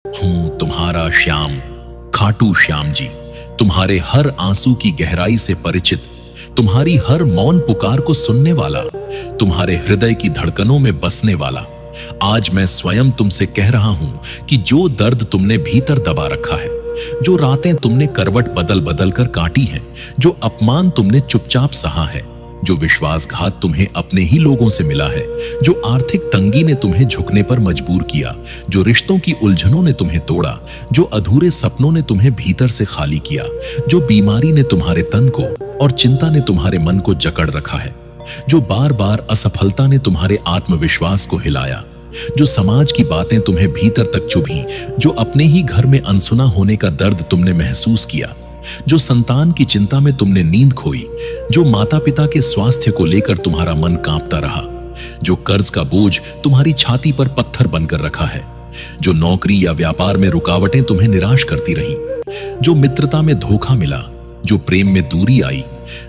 हूं तुम्हारा श्याम, खाटू श्याम जी, तुम्हारे हर आंसू की गहराई से परिचित, तुम्हारी हर मौन पुकार को सुनने वाला, तुम्हारे हृदय की धड़कनों में बसने वाला। आज मैं स्वयं तुमसे कह रहा हूं कि जो दर्द तुमने भीतर दबा रखा है, जो रातें तुमने करवट बदल बदल कर काटी हैं, जो अपमान तुमने चुपचाप सहा है, जो विश्वासघात तुम्हें अपने ही लोगों से मिला है, जो आर्थिक तंगी ने तुम्हें झुकने पर मजबूर किया, जो रिश्तों की उलझनों ने तुम्हें तोड़ा, जो अधूरे सपनों ने तुम्हें भीतर से खाली किया, जो बीमारी ने तुम्हारे तन को और चिंता ने तुम्हारे मन को जकड़ रखा है, जो बार बार असफलता ने तुम्हारे आत्मविश्वास को हिलाया, जो समाज की बातें तुम्हें भीतर तक चुभी, जो अपने ही घर में अनसुना होने का दर्द तुमने महसूस किया, जो संतान की चिंता में तुमने नींद खोई, जो माता पिता के स्वास्थ्य को लेकर तुम्हारा मन कांपता रहा, जो कर्ज का बोझ तुम्हारी छाती पर पत्थर बनकर रखा है, जो नौकरी या व्यापार में रुकावटें तुम्हें निराश करती रहीं, जो मित्रता में धोखा मिला, जो प्रेम में दूरी आई,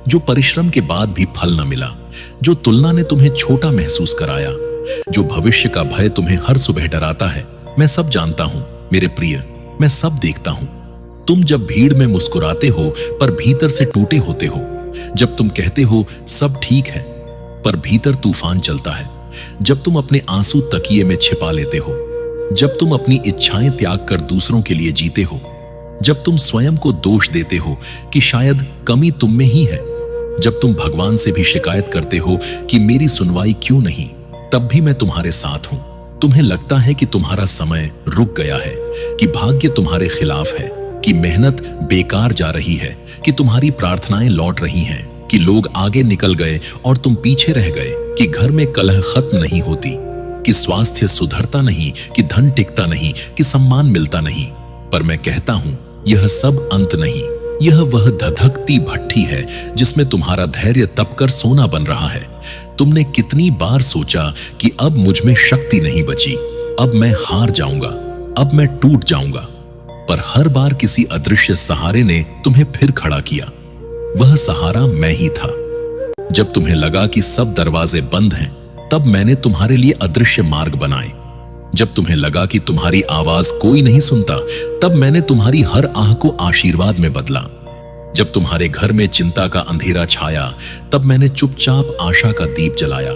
जो परिश्रम के बाद भी फल न मिला, जो तुलना ने तुम्हें छोटा महसूस कराया, जो भविष्य का भय तुम्हें हर सुबह डराता है। मैं सब जानता हूं मेरे प्रिय, मैं सब देखता हूं। तुम जब भीड़ में मुस्कुराते हो पर भीतर से टूटे होते हो, जब तुम कहते हो सब ठीक है पर भीतर तूफान चलता है, जब तुम अपने आंसू तकिए में छिपा लेते हो, जब तुम अपनी इच्छाएं त्याग कर दूसरों के लिए जीते हो, जब तुम स्वयं को दोष देते हो कि शायद कमी तुम में ही है, जब तुम भगवान से भी शिकायत करते हो कि मेरी सुनवाई क्यों नहीं, तब भी मैं तुम्हारे साथ हूं। तुम्हें लगता है कि तुम्हारा समय रुक गया है, कि भाग्य तुम्हारे खिलाफ है, कि मेहनत बेकार जा रही है, कि तुम्हारी प्रार्थनाएं लौट रही हैं, कि लोग आगे निकल गए और तुम पीछे रह गए, कि घर में कलह खत्म नहीं होती, कि स्वास्थ्य सुधरता नहीं, कि धन टिकता नहीं, कि सम्मान मिलता नहीं। पर मैं कहता हूं यह सब अंत नहीं, यह वह धधकती भट्ठी है जिसमें तुम्हारा धैर्य तपकर सोना बन रहा है। तुमने कितनी बार सोचा कि अब मुझ में शक्ति नहीं बची, अब मैं हार जाऊंगा, अब मैं टूट जाऊंगा, पर हर बार किसी अदृश्य सहारे ने तुम्हें फिर खड़ा किया। वह सहारा मैं ही था। जब तुम्हें लगा कि सब दरवाजे बंद हैं, तब मैंने तुम्हारे लिए अदृश्य मार्ग बनाए। जब तुम्हें लगा कि तुम्हारी आवाज कोई नहीं सुनता, तब मैंने तुम्हारी हर आह को आशीर्वाद में बदला। जब तुम्हारे घर में चिंता का अंधेरा छाया, तब मैंने चुपचाप आशा का दीप जलाया।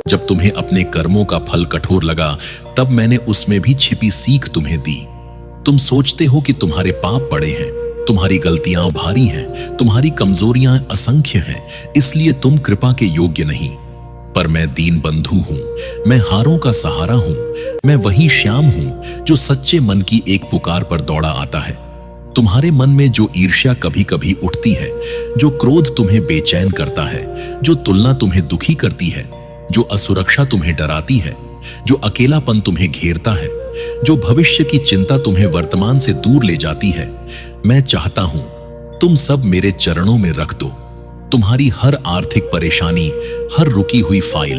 जब तुम्हें अपने कर्मों का फल कठोर लगा, तब मैंने उसमें भी छिपी सीख तुम्हें दी। तुम सोचते हो कि तुम्हारे पाप बड़े हैं, तुम्हारी गलतियां भारी हैं, तुम्हारी कमजोरियां असंख्य हैं, इसलिए तुम कृपा के योग्य नहीं। पर मैं दीन बंधु हूं, मैं हारों का सहारा हूं, मैं वही श्याम हूं जो सच्चे मन की एक पुकार पर दौड़ा आता है। तुम्हारे मन में जो ईर्ष्या कभी कभी उठती है, जो क्रोध तुम्हें बेचैन करता है, जो तुलना तुम्हें दुखी करती है, जो असुरक्षा तुम्हें डराती है, जो अकेलापन तुम्हें घेरता है, जो भविष्य की चिंता तुम्हें वर्तमान से दूर ले जाती है, मैं चाहता हूं तुम सब मेरे चरणों में रख दो। तुम्हारी हर आर्थिक परेशानी, हर रुकी हुई फाइल,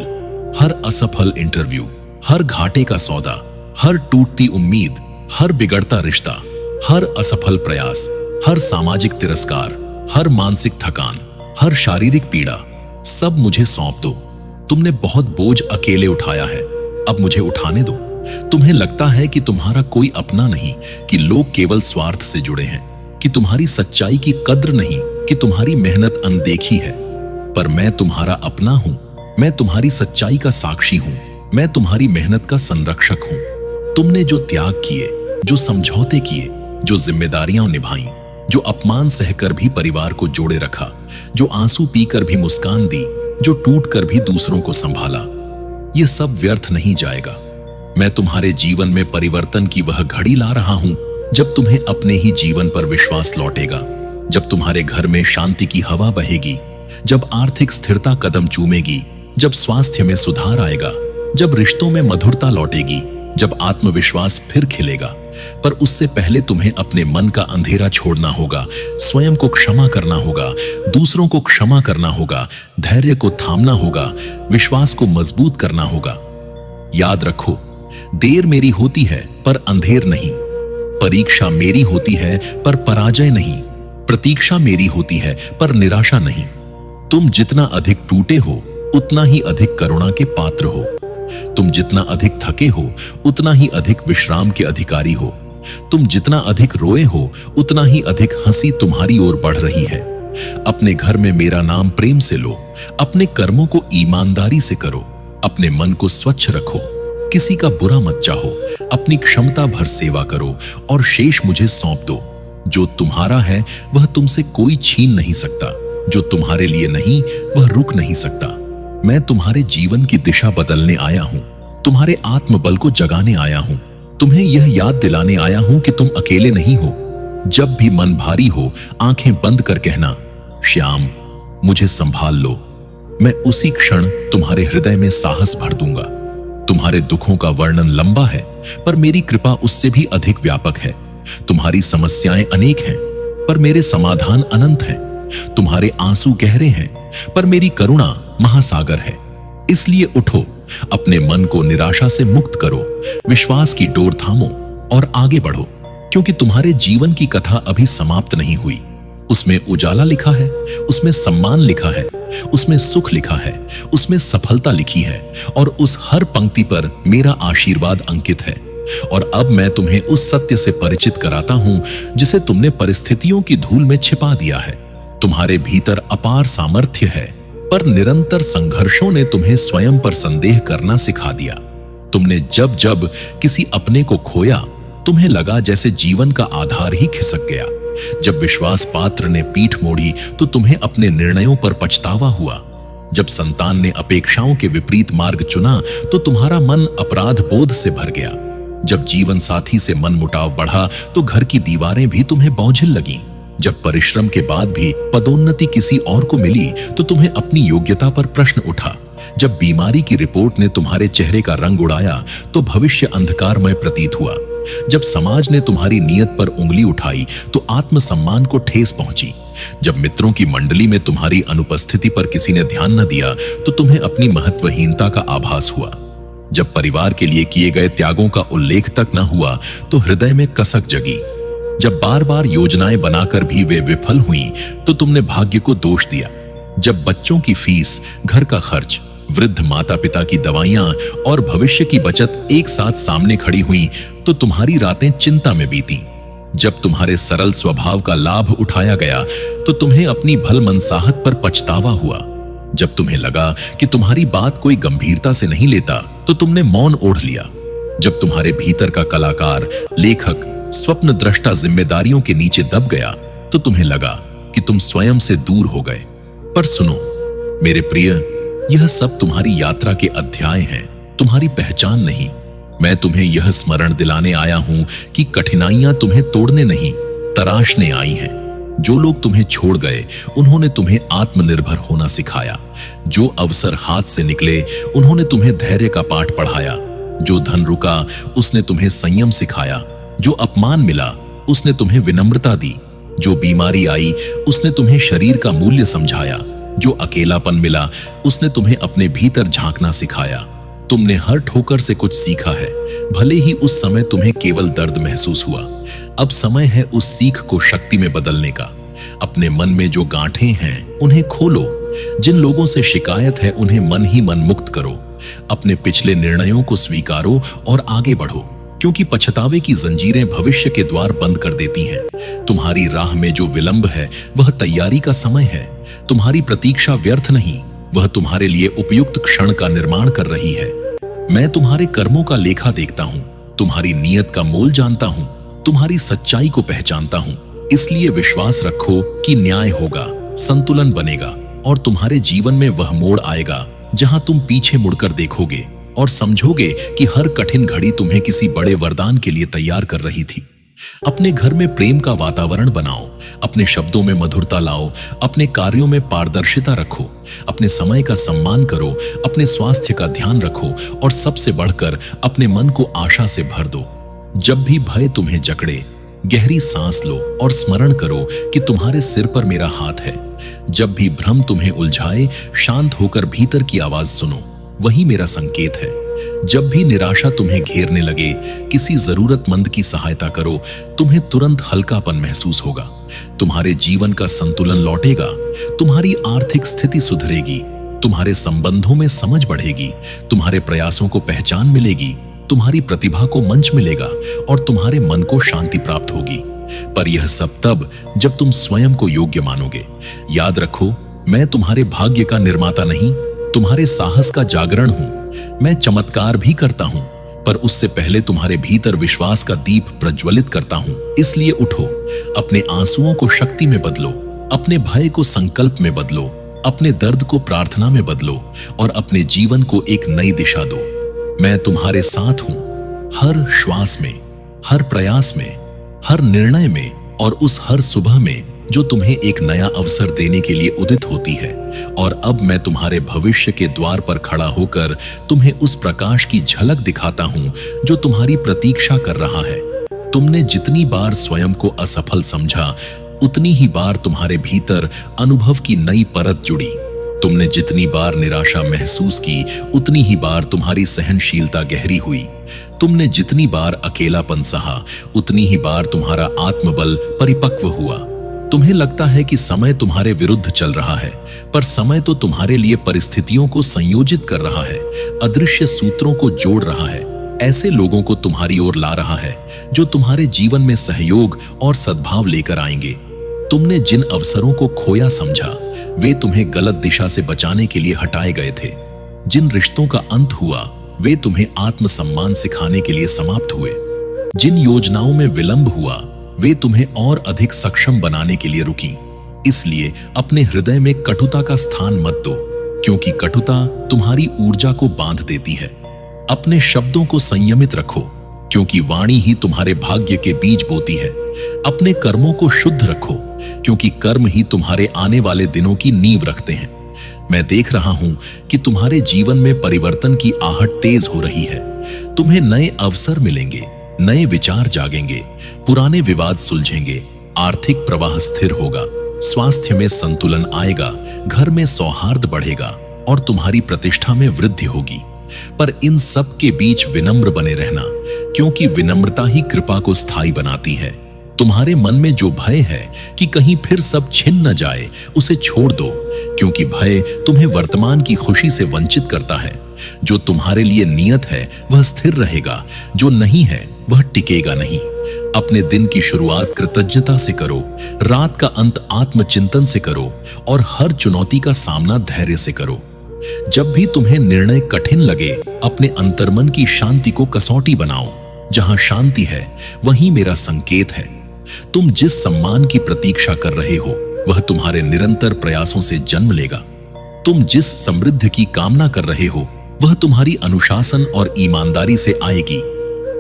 हर असफल इंटरव्यू, हर घाटे का सौदा, हर टूटती उम्मीद, हर बिगड़ता रिश्ता, हर असफल प्रयास, हर सामाजिक तिरस्कार, हर मानसिक थकान, हर शारीरिक पीड़ा, सब मुझे सौंप दो। तुमने बहुत बोझ अकेले उठाया है, अब मुझे उठाने दो। तुम्हें लगता है कि तुम्हारा कोई अपना नहीं, कि लोग केवल स्वार्थ से जुड़े हैं, कि तुम्हारी सच्चाई की कद्र नहीं, कि तुम्हारी मेहनत अनदेखी है। पर मैं तुम्हारा अपना हूं, मैं तुम्हारी सच्चाई का साक्षी हूं, मैं तुम्हारी मेहनत का संरक्षक हूं। तुमने जो त्याग किए, जो समझौते किए, जो जिम्मेदारियां निभाई, जो अपमान सहकर भी परिवार को जोड़े रखा, जो आंसू पीकर भी मुस्कान दी, जो टूट कर भी दूसरों को संभाला, यह सब व्यर्थ नहीं जाएगा। मैं तुम्हारे जीवन में परिवर्तन की वह घड़ी ला रहा हूं जब तुम्हें अपने ही जीवन पर विश्वास लौटेगा, जब तुम्हारे घर में शांति की हवा बहेगी, जब आर्थिक स्थिरता कदम चूमेगी, जब स्वास्थ्य में सुधार आएगा, जब रिश्तों में मधुरता लौटेगी, जब आत्मविश्वास फिर खिलेगा। पर उससे पहले तुम्हें अपने मन का अंधेरा छोड़ना होगा, स्वयं को क्षमा करना होगा, दूसरों को क्षमा करना होगा, धैर्य को थामना होगा, विश्वास को मजबूत करना होगा। याद रखो, देर मेरी होती है पर अंधेर नहीं, परीक्षा मेरी होती है पर पराजय नहीं, प्रतीक्षा मेरी होती है पर निराशा नहीं। तुम जितना अधिक टूटे हो, उतना ही अधिक करुणा के पात्र हो। तुम जितना अधिक थके हो उतना ही अधिक विश्राम के अधिकारी हो। तुम जितना अधिक रोए हो उतना ही अधिक हंसी तुम्हारी ओर बढ़ रही है। अपने घर में मेरा नाम प्रेम से लो, अपने कर्मों को ईमानदारी से करो, अपने मन को स्वच्छ रखो, किसी का बुरा मत चाहो, अपनी क्षमता भर सेवा करो और शेष मुझे सौंप दो। जो तुम्हारा है वह तुमसे कोई छीन नहीं सकता, जो तुम्हारे लिए नहीं वह रुक नहीं सकता। मैं तुम्हारे जीवन की दिशा बदलने आया हूं, तुम्हारे आत्मबल को जगाने आया हूं, तुम्हें यह याद दिलाने आया हूं कि तुम अकेले नहीं हो। जब भी मन भारी हो आंखें बंद कर कहना, श्याम मुझे संभाल लो। मैं उसी क्षण तुम्हारे हृदय में साहस भर दूंगा। तुम्हारे दुखों का वर्णन लंबा है पर मेरी कृपा उससे भी अधिक व्यापक है। तुम्हारी समस्याएं अनेक हैं पर मेरे समाधान अनंत हैं। तुम्हारे आंसू गहरे हैं पर मेरी करुणा महासागर है। इसलिए उठो, अपने मन को निराशा से मुक्त करो, विश्वास की डोर थामो और आगे बढ़ो, क्योंकि तुम्हारे जीवन की कथा अभी समाप्त नहीं हुई। उसमें उजाला लिखा है, उसमें सम्मान लिखा है, उसमें सुख लिखा है, उसमें सफलता लिखी है और उस हर पंक्ति पर मेरा आशीर्वाद अंकित है। और अब मैं तुम्हें उस सत्य से परिचित कराता हूं जिसे तुमने परिस्थितियों की धूल में छिपा दिया है। तुम्हारे भीतर अपार सामर्थ्य है पर निरंतर संघर्षों ने तुम्हें स्वयं पर संदेह करना सिखा दिया। तुमने जब जब किसी अपने को खोया तुम्हें लगा जैसे जीवन का आधार ही खिसक गया। जब विश्वास पात्र ने पीठ मोड़ी तो तुम्हें अपने निर्णयों पर पछतावा हुआ। जब संतान ने अपेक्षाओं के विपरीत मार्ग चुना तो तुम्हारा मन अपराध बोध से भर गया। जब जीवन साथी से मनमुटाव बढ़ा तो घर की दीवारें भी तुम्हें बोझिल लगीं। जब परिश्रम के बाद भी पदोन्नति किसी और को मिली तो तुम्हें अपनी योग्यता पर प्रश्न उठा। जब बीमारी की रिपोर्ट ने तुम्हारे चेहरे का रंग उड़ाया तो भविष्य अंधकारमय प्रतीत हुआ। जब समाज ने तुम्हारी नीयत पर उंगली उठाई तो आत्मसम्मान को ठेस पहुंची। जब मित्रों की मंडली में तुम्हारी अनुपस्थिति पर किसी ने ध्यान न दिया तो तुम्हें अपनी महत्वहीनता का आभास हुआ। जब परिवार के लिए किए गए त्यागों का उल्लेख तक न हुआ तो हृदय में कसक जगी। जब बार बार योजनाएं बनाकर भी वे विफल हुई तो तुमने भाग्य को दोष दिया। जब बच्चों की फीस, घर का खर्च, वृद्ध माता पिता की दवाइयां और भविष्य की बचत एक साथ सामने खड़ी हुई तो तुम्हारी रातें चिंता में बीती। जब तुम्हारे सरल स्वभाव का लाभ उठाया गया तो तुम्हें अपनी भलमनसाहत पर पछतावा हुआ। जब तुम्हें लगा कि तुम्हारी बात कोई गंभीरता से नहीं लेता तो तुमने मौन ओढ़ लिया। जब तुम्हारे भीतर का कलाकार, लेखक, स्वप्न दृष्टा जिम्मेदारियों के नीचे दब गया तो तुम्हें लगा कि तुम स्वयं से दूर हो गए। पर सुनो मेरे प्रिय, यह सब तुम्हारी यात्रा के अध्याय हैं, तुम्हारी पहचान नहीं। मैं तुम्हें यह स्मरण दिलाने आया हूं कि कठिनाइयां तुम्हें तोड़ने नहीं, तराशने आई हैं। जो लोग तुम्हें छोड़ गए उन्होंने तुम्हें आत्मनिर्भर होना सिखाया। जो अवसर हाथ से निकले उन्होंने तुम्हें धैर्य का पाठ पढ़ाया। जो धन रुका उसने तुम्हें संयम सिखाया। जो अपमान मिला उसने तुम्हें विनम्रता दी। जो बीमारी आई उसने तुम्हें शरीर का मूल्य समझाया। जो अकेलापन मिला उसने तुम्हें अपने भीतर झांकना सिखाया। तुमने हर ठोकर से कुछ सीखा है, भले ही उस समय तुम्हें केवल दर्द महसूस हुआ। अब समय है उस सीख को शक्ति में बदलने का। अपने मन में जो गांठें हैं उन्हें खोलो। जिन लोगों से शिकायत है उन्हें मन ही मन मुक्त करो। अपने पिछले निर्णयों को स्वीकारो और आगे बढ़ो, क्योंकि पछतावे की जंजीरें भविष्य के द्वार बंद कर देती हैं। तुम्हारी राह में जो विलंब है वह तैयारी का समय है। तुम्हारी प्रतीक्षा व्यर्थ नहीं, वह तुम्हारे लिए उपयुक्त क्षण का निर्माण कर रही है। मैं तुम्हारे कर्मों का लेखा देखता हूं, तुम्हारी नीयत का मोल जानता हूं, तुम्हारी सच्चाई को पहचानता हूं। इसलिए विश्वास रखो कि न्याय होगा, संतुलन बनेगा और तुम्हारे जीवन में वह मोड़ आएगा जहां तुम पीछे मुड़कर देखोगे और समझोगे कि हर कठिन घड़ी तुम्हें किसी बड़े वरदान के लिए तैयार कर रही थी। अपने घर में प्रेम का वातावरण बनाओ, अपने शब्दों में मधुरता लाओ, अपने कार्यों में पारदर्शिता रखो, अपने समय का सम्मान करो, अपने स्वास्थ्य का ध्यान रखो और सबसे बढ़कर अपने मन को आशा से भर दो। जब भी भय तुम्हें जकड़े, गहरी सांस लो और स्मरण करो कि तुम्हारे सिर पर मेरा हाथ है। जब भी भ्रम तुम्हें उलझाए, शांत होकर भीतर की आवाज सुनो, वही मेरा संकेत है। जब भी निराशा तुम्हें घेरने लगे, किसी जरूरतमंद की सहायता करो, तुम्हें तुरंत हल्कापन महसूस होगा। तुम्हारे जीवन का संतुलन लौटेगा, तुम्हारी आर्थिक स्थिति सुधरेगी, तुम्हारे संबंधों में समझ बढ़ेगी, तुम्हारे प्रयासों को पहचान मिलेगी, तुम्हारी प्रतिभा को मंच मिलेगा और तुम्हारे मन को शांति प्राप्त होगी। पर यह सब तब जब तुम स्वयं को योग्य मानोगे। याद रखो, मैं तुम्हारे भाग्य का निर्माता नहीं, तुम्हारे साहस का जागरण हूं। मैं चमत्कार भी करता हूं, पर उससे पहले तुम्हारे भीतर विश्वास का दीप प्रज्वलित करता हूं। इसलिए उठो, अपने आंसुओं को शक्ति में बदलो, अपने भय को संकल्प में बदलो, अपने दर्द को प्रार्थना में बदलो और अपने जीवन को एक नई दिशा दो। मैं तुम्हारे साथ हूं, हर श्वास में, हर प्रयास में, हर निर्णय में और उस हर सुबह में जो तुम्हें एक नया अवसर देने के लिए उदित होती है। और अब मैं तुम्हारे भविष्य के द्वार पर खड़ा होकर तुम्हें उस प्रकाश की झलक दिखाता हूं जो तुम्हारी प्रतीक्षा कर रहा है। तुमने जितनी बार स्वयं को असफल समझा, उतनी ही बार तुम्हारे भीतर अनुभव की नई परत जुड़ी। तुमने जितनी बार निराशा महसूस की, उतनी ही बार तुम्हारी सहनशीलता गहरी हुई। तुमने जितनी बार अकेलापन सहा, उतनी ही बार तुम्हारा आत्मबल परिपक्व हुआ। तुम्हें लगता है कि समय तुम्हारे विरुद्ध चल रहा है, पर समय तो तुम्हारे लिए परिस्थितियों को संयोजित कर रहा है, अदृश्य सूत्रों को जोड़ रहा है, ऐसे लोगों को तुम्हारी ओर ला रहा है जो तुम्हारे जीवन में सहयोग और सद्भाव लेकर आएंगे। तुमने जिन अवसरों को खोया समझा, वे तुम्हें गलत दिशा से बचाने के लिए हटाए गए थे। जिन रिश्तों का अंत हुआ, वे तुम्हें आत्मसम्मान सिखाने के लिए समाप्त हुए। जिन योजनाओं में विलंब हुआ, वे तुम्हें और अधिक सक्षम बनाने के लिए रुकी। इसलिए अपने हृदय में कटुता का स्थान मत दो, क्योंकि कटुता तुम्हारी ऊर्जा को बांध देती है। अपने शब्दों को संयमित रखो, क्योंकि वाणी ही तुम्हारे भाग्य के बीज बोती है। अपने कर्मों को शुद्ध रखो, क्योंकि कर्म ही तुम्हारे आने वाले दिनों की नींव रखते हैं। मैं देख रहा हूं कि तुम्हारे जीवन में परिवर्तन की आहट तेज हो रही है। तुम्हें नए अवसर मिलेंगे, नए विचार जागेंगे, पुराने विवाद सुलझेंगे, आर्थिक प्रवाह स्थिर होगा, स्वास्थ्य में संतुलन आएगा, घर में सौहार्द बढ़ेगा और तुम्हारी प्रतिष्ठा में वृद्धि होगी। पर इन सब के बीच विनम्र बने रहना, क्योंकि विनम्रता ही कृपा को स्थायी बनाती है। तुम्हारे मन में जो भय है कि कहीं फिर सब छिन न जाए, उसे छोड़ दो, क्योंकि भय तुम्हें वर्तमान की खुशी से वंचित करता है। जो तुम्हारे लिए नियत है वह स्थिर रहेगा, जो नहीं है वह टिकेगा नहीं। अपने दिन की शुरुआत कृतज्ञता से करो, रात का अंत आत्मचिंतन से करो और हर चुनौती का सामना धैर्य से करो। जब भी तुम्हें निर्णय कठिन लगे, अपने अंतर्मन की शांति को कसौटी बनाओ। जहां शांति है, वहीं मेरा संकेत है। तुम जिस सम्मान की प्रतीक्षा कर रहे हो, वह तुम्हारे निरंतर प्रयासों से जन्म लेगा। तुम जिस समृद्धि की कामना कर रहे हो, वह तुम्हारी अनुशासन और ईमानदारी से आएगी।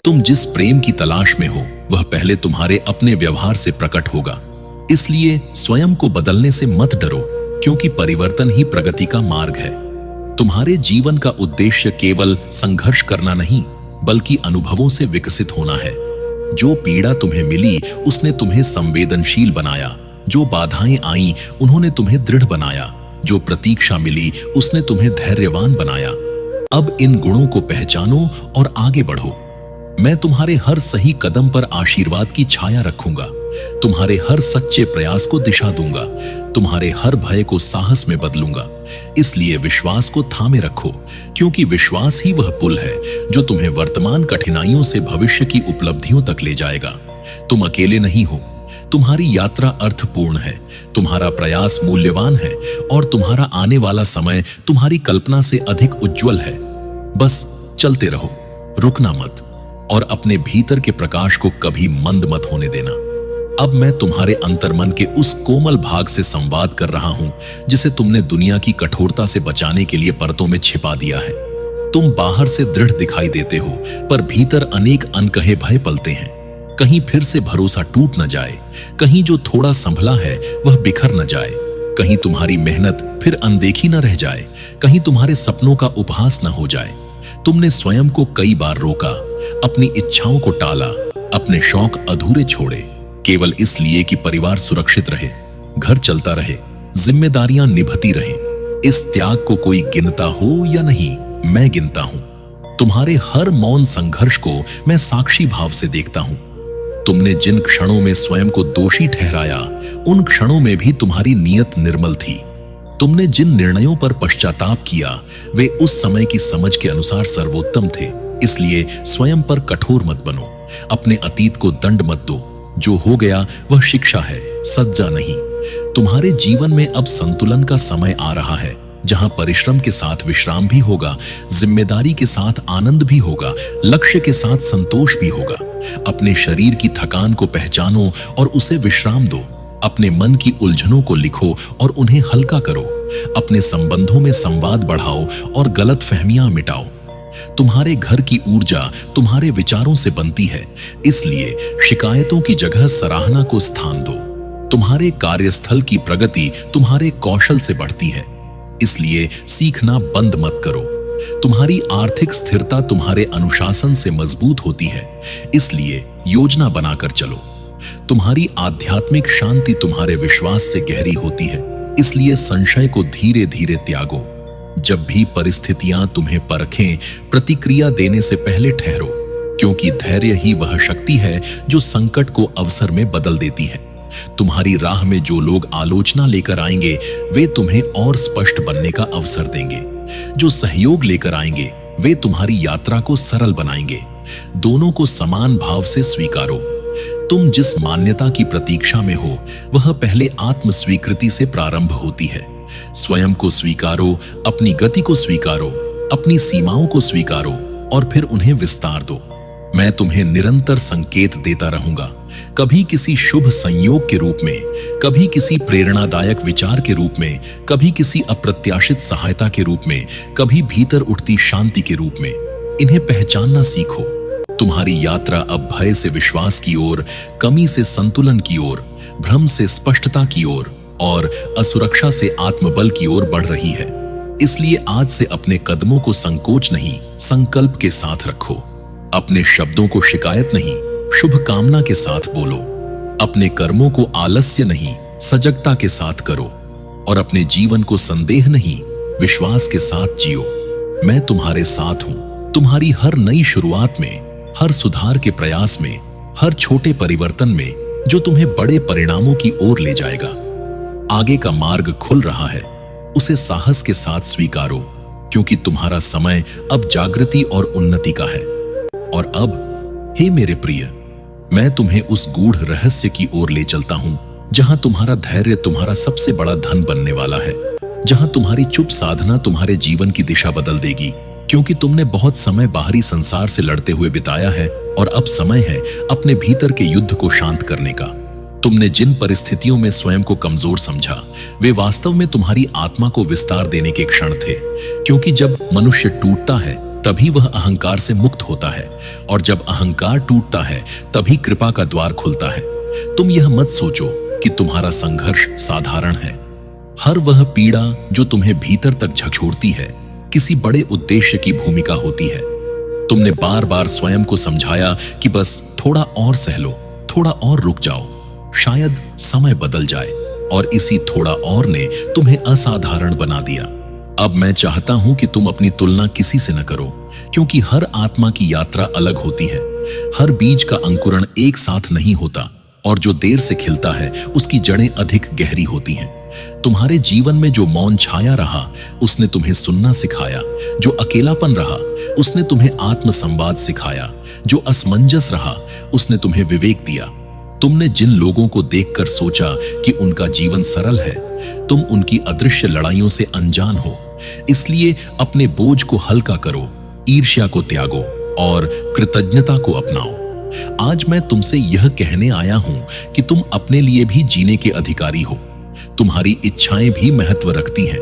तुम जिस प्रेम की तलाश में हो, वह पहले तुम्हारे अपने व्यवहार से प्रकट होगा। इसलिए स्वयं को बदलने से मत डरो, क्योंकि परिवर्तन ही प्रगति का मार्ग है। तुम्हारे जीवन का उद्देश्य केवल संघर्ष करना नहीं, बल्कि अनुभवों से विकसित होना है। जो पीड़ा तुम्हें मिली, उसने तुम्हें संवेदनशील बनाया। जो बाधाएं आईं, उन्होंने तुम्हें दृढ़ बनाया। जो प्रतीक्षा मिली, उसने तुम्हें धैर्यवान बनाया। अब इन गुणों को पहचानो और आगे बढ़ो। मैं तुम्हारे हर सही कदम पर आशीर्वाद की छाया रखूंगा। तुम्हारे हर सच्चे प्रयास को दिशा दूंगा। तुम्हारे हर भय को साहस में बदलूंगा। इसलिए विश्वास को थामे रखो, क्योंकि विश्वास ही वह पुल है जो तुम्हें वर्तमान कठिनाइयों से भविष्य की उपलब्धियों तक ले जाएगा। तुम अकेले नहीं हो। तुम्हारी यात्रा अर्थपूर्ण है, तुम्हारा प्रयास मूल्यवान है और तुम्हारा आने वाला समय तुम्हारी कल्पना से अधिक उज्जवल है। बस चलते रहो, रुकना मत और अपने भीतर के प्रकाश को कभी मंद मत होने देना। अब मैं तुम्हारे अंतर्मन के उस कोमल भाग से संवाद कर रहा हूं जिसे तुमने दुनिया की कठोरता से बचाने के लिए परतों में छिपा दिया है। तुम बाहर से दृढ़ दिखाई देते हो, पर भीतर अनेक अनकहे भय पलते हैं। कहीं फिर से भरोसा टूट न जाए, कहीं जो थोड़ा संभला है वह बिखर न जाए, कहीं तुम्हारी मेहनत फिर अनदेखी न रह जाए, कहीं तुम्हारे सपनों का उपहास न हो जाए। तुमने स्वयं को कई बार रोका, अपनी इच्छाओं को टाला, अपने शौक अधूरे छोड़े, केवल इसलिए कि परिवार सुरक्षित रहे, घर चलता रहे, जिम्मेदारियां निभती रहें। इस त्याग को कोई गिनता हो या नहीं, मैं गिनता हूं। तुम्हारे हर मौन संघर्ष को मैं साक्षी भाव से देखता हूं। तुमने जिन क्षणों में स्वयं को दोषी ठहराया, उन क्षणों में भी तुम्हारी नीयत निर्मल थी। तुमने जिन निर्णयों पर पश्चाताप किया वे उस समय की समझ के अनुसार सर्वोत्तम थे, इसलिए स्वयं पर कठोर मत बनो। अपने अतीत को दंड मत दो। जो हो गया वह शिक्षा है, सज्जा नहीं। तुम्हारे जीवन में अब संतुलन का समय आ रहा है, जहां परिश्रम के साथ विश्राम भी होगा, जिम्मेदारी के साथ आनंद भी होगा, लक्ष्य के साथ संतोष भी होगा। अपने शरीर की थकान को पहचानो और उसे विश्राम दो। अपने मन की उलझनों को लिखो और उन्हें हल्का करो। अपने संबंधों में संवाद बढ़ाओ और गलतफहमियां मिटाओ। तुम्हारे घर की ऊर्जा तुम्हारे विचारों से बनती है, इसलिए शिकायतों की जगह सराहना को स्थान दो। तुम्हारे कार्यस्थल की प्रगति तुम्हारे कौशल से बढ़ती है, इसलिए सीखना बंद मत करो। तुम्हारी आर्थिक स्थिरता तुम्हारे अनुशासन से मजबूत होती है, इसलिए योजना बनाकर चलो। तुम्हारी आध्यात्मिक शांति तुम्हारे विश्वास से गहरी होती है, इसलिए संशय को धीरे धीरे त्यागो। जब भी परिस्थितियां तुम्हें परखें, प्रतिक्रिया देने से पहले ठहरो, क्योंकि धैर्य ही वह शक्ति है जो संकट को अवसर में बदल देती है। तुम्हारी राह में जो लोग आलोचना लेकर आएंगे वे तुम्हें और स्पष्ट बनने का अवसर देंगे। जो सहयोग लेकर आएंगे वे तुम्हारी यात्रा को सरल बनाएंगे। दोनों को समान भाव से स्वीकारो। तुम जिस मान्यता की प्रतीक्षा में हो वह पहले आत्म स्वीकृति से प्रारंभ होती है। स्वयं को स्वीकारो, अपनी गति को स्वीकारो, अपनी सीमाओं को स्वीकारो और फिर उन्हें विस्तार दो। मैं तुम्हें निरंतर संकेत देता रहूंगा, कभी किसी शुभ संयोग के रूप में, कभी किसी प्रेरणादायक विचार के रूप में, कभी किसी अप्रत्याशित सहायता के रूप में, कभी भीतर उठती शांति के रूप में। इन्हें पहचानना सीखो। तुम्हारी यात्रा अब भय से विश्वास की ओर, कमी से संतुलन की ओर, भ्रम से स्पष्टता की ओर और असुरक्षा से आत्मबल की ओर बढ़ रही है। इसलिए आज से अपने कदमों को संकोच नहीं, संकल्प के साथ रखो। अपने शब्दों को शिकायत नहीं, शुभ कामना के साथ बोलो। अपने कर्मों को आलस्य नहीं, सजगता के साथ करो और अपने जीवन को संदेह नहीं, विश्वास के साथ जियो। मैं तुम्हारे साथ हूं। तुम्हारी हर नई शुरुआत में, हर सुधार के प्रयास में, हर छोटे परिवर्तन में जो तुम्हें बड़े परिणामों की ओर ले जाएगा। आगे का मार्ग खुल रहा है, उसे साहस के साथ स्वीकारो, क्योंकि तुम्हारा समय अब जागृति और उन्नति का है। और अब हे मेरे प्रिय, मैं तुम्हें उस गूढ़ रहस्य की ओर ले चलता हूं, जहां तुम्हारा धैर्य तुम्हारा सबसे बड़ा धन बनने वाला है, जहां तुम्हारी चुप साधना तुम्हारे जीवन की दिशा बदल देगी, क्योंकि तुमने बहुत समय बाहरी संसार से लड़ते हुए बिताया है और अब समय है अपने भीतर के युद्ध को शांत करने का। तुमने जिन परिस्थितियों में स्वयं को कमजोर समझा वे वास्तव में तुम्हारी आत्मा को विस्तार देने के क्षण थे, क्योंकि जब मनुष्य टूटता है तभी वह अहंकार से मुक्त होता है और जब अहंकार टूटता है तभी कृपा का द्वार खुलता है। तुम यह मत सोचो कि तुम्हारा संघर्ष साधारण है। हर वह पीड़ा जो तुम्हें भीतर तक झकझोरती है किसी बड़े उद्देश्य की भूमिका होती है। तुमने बार बार स्वयं को समझाया कि बस थोड़ा और सह लो, थोड़ा और रुक जाओ, शायद समय बदल जाए, और इसी थोड़ा और ने तुम्हें असाधारण बना दिया। अब मैं चाहता हूं कि तुम अपनी तुलना किसी से न करो, क्योंकि हर आत्मा की यात्रा अलग होती है। हर बीज का अंकुरण एक साथ नहीं होता और जो देर से खिलता है उसकी जड़ें अधिक गहरी होती हैं। तुम्हारे जीवन में जो मौन छाया रहा उसने तुम्हें सुनना सिखाया, जो अकेलापन रहा उसने तुम्हें आत्म संवाद सिखाया, जो असमंजस रहा उसने तुम्हें विवेक दिया। तुमने जिन लोगों को देखकर सोचा कि उनका जीवन सरल है, तुम उनकी अदृश्य लड़ाइयों से अनजान हो। इसलिए अपने बोझ को हल्का करो, ईर्ष्या को त्यागो और कृतज्ञता को अपनाओ। आज मैं तुमसे यह कहने आया हूं कि तुम अपने लिए भी जीने के अधिकारी हो। तुम्हारी इच्छाएं भी महत्व रखती हैं।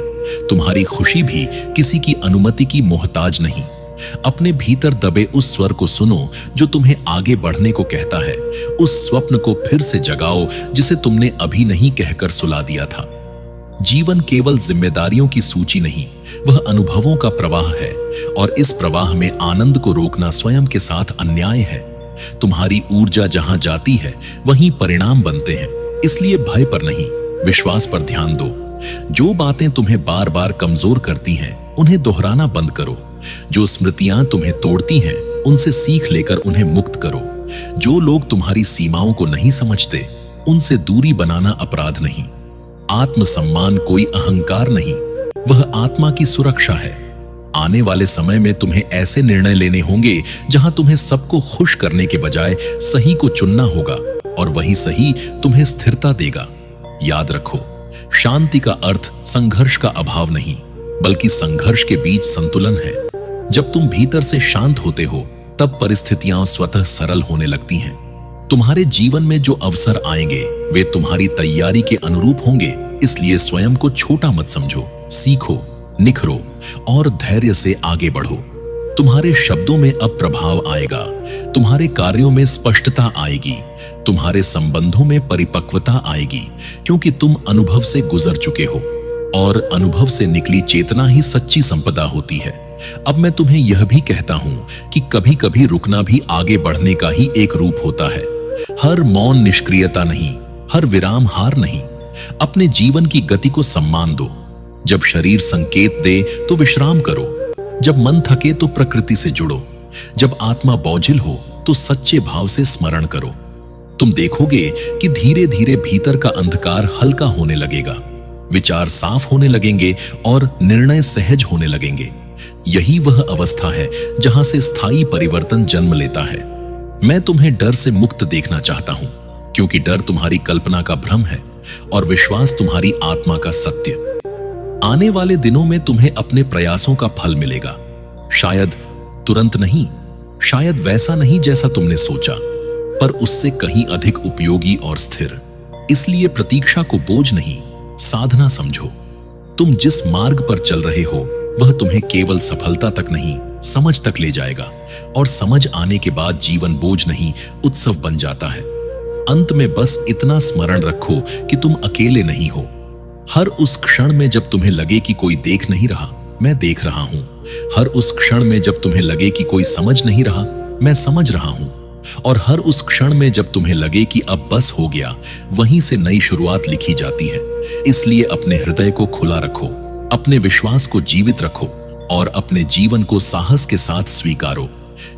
तुम्हारी खुशी भी किसी की अनुमति की मोहताज नहीं। अपने भीतर दबे उस स्वर को सुनो जो तुम्हें आगे बढ़ने को कहता है। उस स्वप्न को फिर से जगाओ जिसे तुमने अभी नहीं कहकर सुला दिया था। जीवन केवल जिम्मेदारियों की सूची नहीं, वह अनुभवों का प्रवाह है, और इस प्रवाह में आनंद को रोकना स्वयं के साथ अन्याय है। तुम्हारी ऊर्जा जहां जाती है वहीं परिणाम बनते हैं। इसलिए भय पर नहीं, विश्वास पर ध्यान दो। जो बातें तुम्हें बार बार कमजोर करती हैं उन्हें दोहराना बंद करो। जो स्मृतियां तुम्हें तोड़ती हैं उनसे सीख लेकर उन्हें मुक्त करो। जो लोग तुम्हारी सीमाओं को नहीं समझते उनसे दूरी बनाना अपराध नहीं। आत्मसम्मान कोई अहंकार नहीं, वह आत्मा की सुरक्षा है। आने वाले समय में तुम्हें ऐसे निर्णय लेने होंगे जहां तुम्हें सबको खुश करने के बजाय सही को चुनना होगा, और वही सही तुम्हें स्थिरता देगा। याद रखो, शांति का अर्थ संघर्ष का अभाव नहीं, बल्कि संघर्ष के बीच संतुलन है। जब तुम भीतर से शांत होते हो, तब परिस्थितियां स्वतः सरल होने लगती हैं। तुम्हारे जीवन में जो अवसर आएंगे वे तुम्हारी तैयारी के अनुरूप होंगे, इसलिए स्वयं को छोटा मत समझो। सीखो, निखरो और धैर्य से आगे बढ़ो। तुम्हारे शब्दों में अब प्रभाव आएगा, तुम्हारे कार्यों में स्पष्टता आएगी, तुम्हारे संबंधों में परिपक्वता आएगी, क्योंकि तुम अनुभव से गुजर चुके हो, और अनुभव से निकली चेतना ही सच्ची संपदा होती है। अब मैं तुम्हें यह भी कहता हूं कि कभी कभी रुकना भी आगे बढ़ने का ही एक रूप होता है। हर मौन निष्क्रियता नहीं, हर विराम हार नहीं। अपने जीवन की गति को सम्मान दो। जब शरीर संकेत दे तो विश्राम करो, जब मन थके तो प्रकृति से जुड़ो, जब आत्मा बोझिल हो तो सच्चे भाव से स्मरण करो। तुम देखोगे कि धीरे धीरे भीतर का अंधकार हल्का होने लगेगा, विचार साफ होने लगेंगे और निर्णय सहज होने लगेंगे। यही वह अवस्था है जहां से स्थायी परिवर्तन जन्म लेता है। मैं तुम्हें डर से मुक्त देखना चाहता हूं, क्योंकि डर तुम्हारी कल्पना का भ्रम है और विश्वास तुम्हारी आत्मा का सत्य। आने वाले दिनों में तुम्हें अपने प्रयासों का फल मिलेगा, शायद तुरंत नहीं, शायद वैसा नहीं जैसा तुमने सोचा, पर उससे कहीं अधिक उपयोगी और स्थिर। इसलिए प्रतीक्षा को बोझ नहीं, साधना समझो। तुम जिस मार्ग पर चल रहे हो वह तुम्हें केवल सफलता तक नहीं, समझ तक ले जाएगा, और समझ आने के बाद जीवन बोझ नहीं, उत्सव बन जाता है। अंत में बस इतना स्मरण रखो कि तुम अकेले नहीं हो। हर उस क्षण में जब तुम्हें लगे कि कोई देख नहीं रहा, मैं देख रहा हूं। हर उस क्षण में जब तुम्हें लगे कि कोई समझ नहीं रहा, मैं समझ रहा हूं। और हर उस क्षण में जब तुम्हें लगे कि अब बस हो गया, वहीं से नई शुरुआत लिखी जाती है। इसलिए अपने हृदय को खुला रखो, अपने विश्वास को जीवित रखो और अपने जीवन को साहस के साथ स्वीकारो,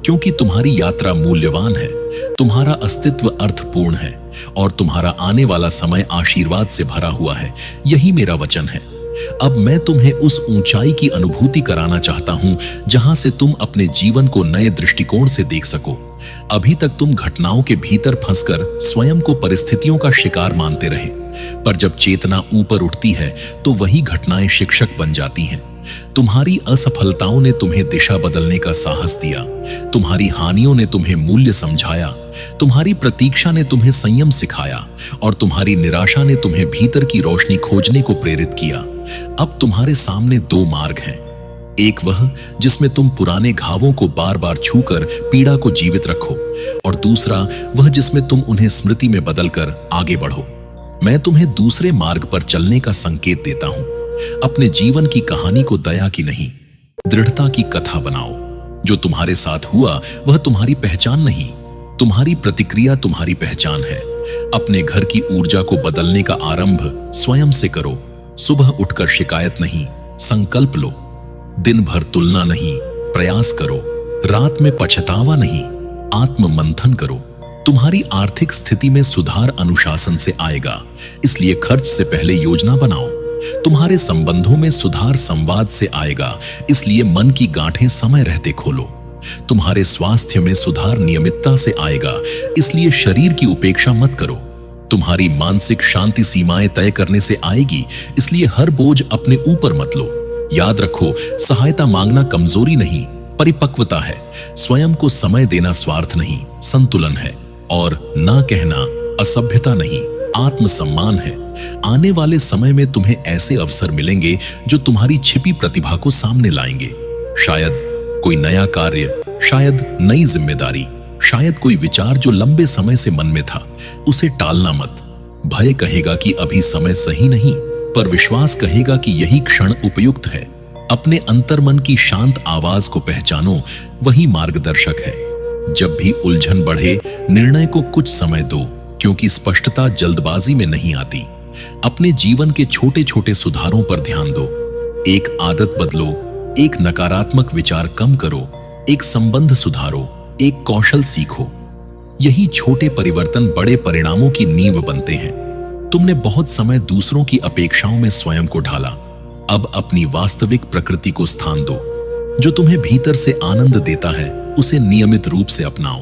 क्योंकि तुम्हारी यात्रा मूल्यवान है, तुम्हारा अस्तित्व अर्थपूर्ण है और तुम्हारा आने वाला समय आशीर्वाद से भरा हुआ है। यही मेरा वचन है। अब मैं तुम्हें उस ऊंचाई की अनुभूति कराना चाहता हूं जहां से तुम अपने जीवन को नए दृष्टिकोण से देख सको। अभी तक तुम घटनाओं के भीतर फंसकर स्वयं को परिस्थितियों का शिकार मानते रहे, पर जब चेतना ऊपर उठती है तो वही घटनाएं शिक्षक बन जाती हैं। तुम्हारी असफलताओं ने तुम्हें दिशा बदलने का साहस दिया, तुम्हारी हानियों ने तुम्हें मूल्य समझाया, तुम्हारी प्रतीक्षा ने तुम्हें संयम सिखाया और तुम्हारी निराशा ने तुम्हें भीतर की रोशनी खोजने को प्रेरित किया। अब तुम्हारे सामने दो मार्ग हैं, एक वह जिसमें तुम पुराने घावों को बार बार छूकर पीड़ा को जीवित रखो, और दूसरा वह जिसमें तुम उन्हें स्मृति में बदलकर आगे बढ़ो। मैं तुम्हें दूसरे मार्ग पर चलने का संकेत देता हूं। अपने जीवन की कहानी को दया की नहीं, दृढ़ता की कथा बनाओ। जो तुम्हारे साथ हुआ वह तुम्हारी पहचान नहीं, तुम्हारी प्रतिक्रिया तुम्हारी पहचान है। अपने घर की ऊर्जा को बदलने का आरंभ स्वयं से करो। सुबह उठकर शिकायत नहीं, संकल्प लो। दिन भर तुलना नहीं, प्रयास करो। रात में पछतावा नहीं, आत्म मंथन करो। तुम्हारी आर्थिक स्थिति में सुधार अनुशासन से आएगा, इसलिए खर्च से पहले योजना बनाओ। तुम्हारे संबंधों में सुधार संवाद से आएगा, इसलिए मन की गांठें समय रहते खोलो। तुम्हारे स्वास्थ्य में सुधार नियमितता से आएगा, इसलिए शरीर की उपेक्षा मत करो। तुम्हारी मानसिक शांति सीमाएं तय करने से आएगी, इसलिए हर बोझ अपने ऊपर मत लो। याद रखो, सहायता मांगना कमजोरी नहीं, परिपक्वता है। स्वयं को समय देना स्वार्थ नहीं, संतुलन है। और ना कहना असभ्यता नहीं, आत्मसम्मान है। आने वाले समय में तुम्हें ऐसे अवसर मिलेंगे जो तुम्हारी छिपी प्रतिभा को सामने लाएंगे। शायद कोई नया कार्य, शायद नई जिम्मेदारी, शायद कोई विचार जो लंबे समय से मन में था। उसे टालना मत। भय कहेगा कि अभी समय सही नहीं, पर विश्वास कहेगा कि यही क्षण उपयुक्त है। अपने अंतर्मन की शांत आवाज को पहचानो, वही मार्गदर्शक है। जब भी उलझन बढ़े, निर्णय को कुछ समय दो, क्योंकि स्पष्टता जल्दबाजी में नहीं आती। अपने जीवन के छोटे छोटे सुधारों पर ध्यान दो। एक आदत बदलो, एक नकारात्मक विचार कम करो, एक संबंध सुधारो, एक कौशल सीखो। यही छोटे परिवर्तन बड़े परिणामों की नींव बनते हैं। तुमने बहुत समय दूसरों की अपेक्षाओं में स्वयं को ढाला। अब अपनी वास्तविक प्रकृति को स्थान दो। जो तुम्हें भीतर से आनंद देता है उसे नियमित रूप से अपनाओ।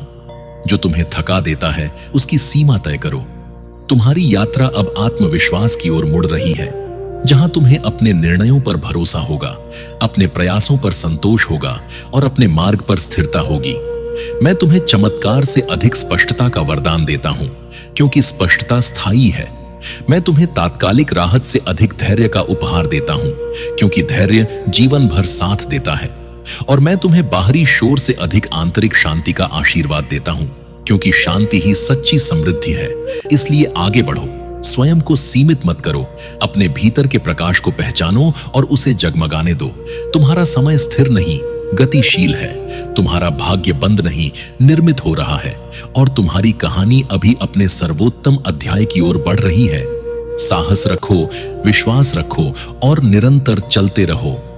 जो तुम्हें थका देता है उसकी सीमा तय करो। तुम्हारी यात्रा अब आत्मविश्वास की ओर मुड़ रही है, जहां तुम्हें अपने निर्णयों पर भरोसा होगा, अपने प्रयासों पर संतोष होगा और अपने मार्ग पर स्थिरता होगी। मैं तुम्हें चमत्कार से अधिक स्पष्टता का वरदान देता हूं, क्योंकि स्पष्टता स्थायी है। मैं तुम्हें तात्कालिक राहत से अधिक धैर्य का उपहार देता हूं, क्योंकि धैर्य जीवन भर साथ देता है। और मैं तुम्हें बाहरी शोर से अधिक आंतरिक शांति का आशीर्वाद देता हूं, क्योंकि शांति ही सच्ची समृद्धि है। इसलिए आगे बढ़ो, स्वयं को सीमित मत करो, अपने भीतर के प्रकाश को पहचानो और उसे जगमगाने दो। तुम्हारा समय स्थिर नहीं, गतिशील है। तुम्हारा भाग्य बंद नहीं, निर्मित हो रहा है। और तुम्हारी कहानी अभी अपने सर्वोत्तम अध्याय की ओर बढ़ रही है। साहस रखो, विश्वास रखो और निरंतर चलते रहो।